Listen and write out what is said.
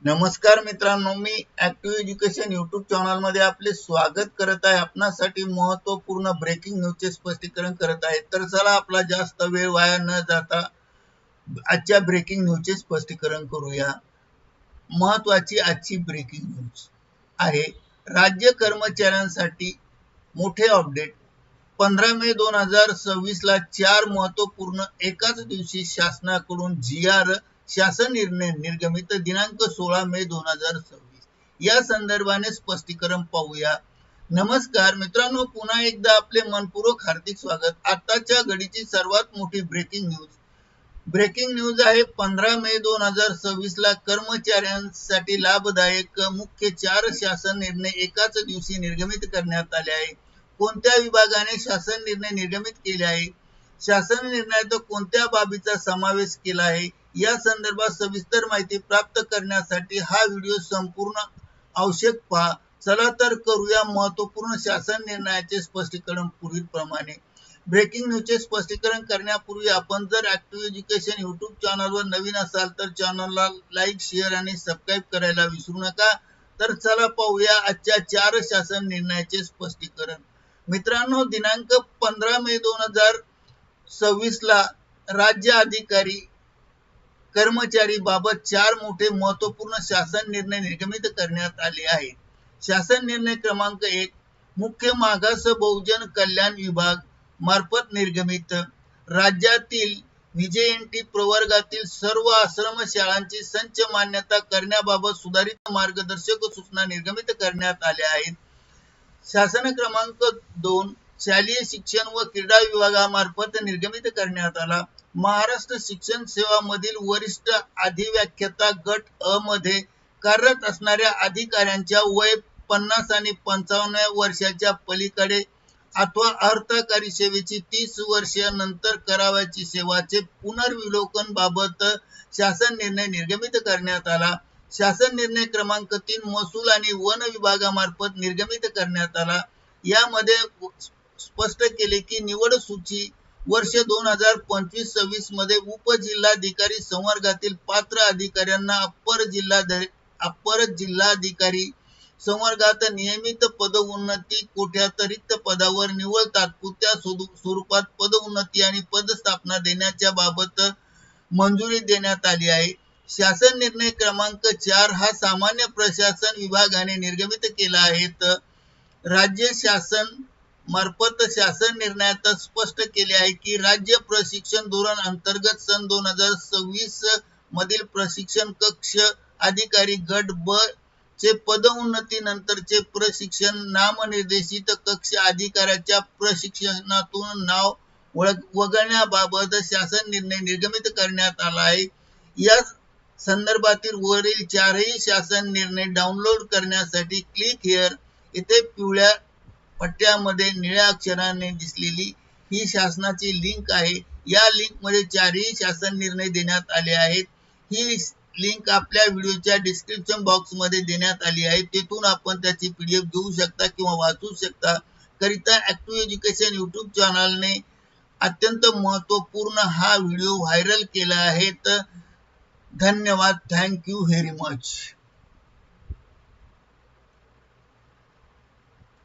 नमस्कार मित्रांनो, मी active education YouTube channel मध्ये आपले स्वागत करत आहे। आपणासाठी महत्त्वपूर्ण ब्रेकिंग न्यूजचे स्पष्टीकरण करत आहे। तर चला आपला जास्त वेळ वाया न जाता आजच्या ब्रेकिंग न्यूजचे स्पष्टीकरण करूया। महत्त्वाची आजची ब्रेकिंग न्यूज आहे राज्य कर्मचाऱ्यांसाठी मोठे अपडेट। 15 मे 2026 ला 4 महत्त्वपूर्ण एकाच दिवशी शासनाकडून शासन निर्णय निर्गमित दिनांक 16 मे 2026 या संदर्भाने स्पष्टीकरण पाहूया। नमस्कार मित्रांनो, पुन्हा एकदा आपले मनपूर्वक हार्दिक स्वागत। आताच्या घडीची सर्वात मोठी ब्रेकिंग न्यूज आहे 15 मे 2026 ला कर्मचाऱ्यांसाठी लाभदायक मुख्य 4 शासन निर्णय एकाच दिवशी निर्गमित करण्यात आले आहे। कोणत्या विभागाने शासन निर्णय निर्गमित केले आहे, शासन निर्णयात कोणत्या बाबीचा समावेश केला आहे, या संदर्भात सविस्तर माहिती प्राप्त करण्यासाठी हा व्हिडिओ संपूर्ण आवश्यक पहा। चला तर करूया महत्त्वपूर्ण शासन निर्णयाचे स्पष्टीकरण। पूर्वीप्रमाणे ब्रेकिंग न्यूजचे स्पष्टीकरण करण्यापूर्वी आपण जर ऍक्टिव्ह एज्युकेशन यूट्यूब चॅनलवर नवीन असाल तर चॅनलला लाईक, शेअर आणि सबस्क्राईब करायला विसरू नका। तर चला पाहूया आजच्या 4 शासन निर्णयाचे स्पष्टीकरण। मित्रांनो, दिनांक 15 मे 2026 ला राज्य अधिकारी कर्मचारी बाबत 4 मोठे महत्त्वपूर्ण शासन निर्णय निर्गमित करण्यात आले आहेत। शासन निर्णय क्रमांक 1 मुख्य मागास बहुजन कल्याण विभाग मार्फत निर्गमित राज्यातील व्हीजेएनटी प्रवर्गातील सर्व आश्रम शाळांची संच मान्यता करण्याबाबत सुधारित मार्गदर्शक सूचना निर्गमित करण्यात आल्या आहेत। शासन क्रमांक 2 शालेय शिक्षण व क्रीडा विभागामार्फत निर्गमित करण्यात आला। महाराष्ट्र शिक्षण सेवा मधील वरिष्ठ अधिव्याख्याता गट अ मध्ये कार्यरत असणाऱ्या अधिकाऱ्यांच्या वय 50 आणि 55 वर्षाच्या पलीकडे अथवा अर्थकारी सेवेची 30 वर्षानंतर करावयाची सेवाचे पुनर्विलोकन बाबत शासन निर्णय निर्गमित करण्यात आला। शासन निर्णय क्रमांक 3 महसूल आणि वन विभागामार्फत निर्गमित करण्यात आला। यामध्ये स्पष्ट केले की निवड सूची वर्ष 2025-26 मध्ये उपजिल्हाधिकारी संवर्गातील पात्र अधिकाऱ्यांना अप्पर जिल्हाधिकारी संवर्गात नियमित पदोन्नती कोट्यात रिक्त पदावर निवड तात्पुरत्या स्वरूपात पदोन्नती आणि पदस्थापना देण्याच्या बाबत मंजुरी देण्यात आली आहे। शासन निर्णय क्रमांक 4 हा सामान्य प्रशासन विभागाने निर्गमित केला आहे। राज्य शासन मार्फत शासन निर्णयात स्पष्ट केले आहे की राज्य प्रशिक्षण धोरण अंतर्गत सन 2026 मधील प्रशिक्षण कक्ष अधिकारी गट ब चे पदोन्नती नंतरचे प्रशिक्षण नामनिर्देशित कक्ष अधिकाऱ्याच्या प्रशिक्षणातून नाव वगळण्याबाबत शासन निर्णय निर्गमित करण्यात आला आहे। या संदर्भातील वरील 4ही शासन निर्णय डाउनलोड करण्यासाठी क्लिक हिअर येथे पिवळ्या पट्ट्यामध्ये निळ्या अक्षराने दिसलेली ही शासनाची लिंक आहे। या लिंक मध्ये 4ही शासन निर्णय देण्यात आले आहेत। ही लिंक आपल्या व्हिडिओच्या डिस्क्रिप्शन बॉक्स मध्ये देण्यात आली आहे। तेथून आपण त्याची पीडीएफ घेऊ शकता किंवा वाचू शकता। करिता ऍक्टिव्ह एज्युकेशन यूट्यूब चॅनलने अत्यंत महत्त्वपूर्ण हा व्हिडिओ व्हायरल केला आहे। धन्यवाद, थँक यू व्हेरी मच।